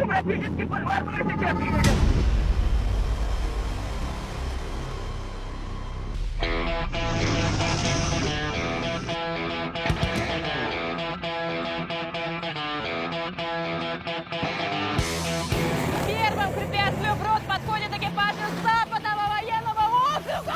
Демократический бульвар мы сейчас едем. Первым к препятствию БРОД подходит экипаж из Западного военного округа.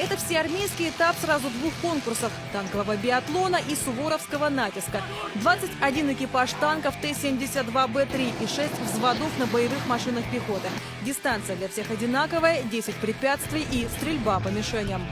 Это всеармейский этап сразу двух конкурсов – танкового биатлона и суворовского натиска. 21 экипаж танков Т-72Б3 и 6 взводов на боевых машинах пехоты. Дистанция для всех одинаковая – 10 препятствий и стрельба по мишеням.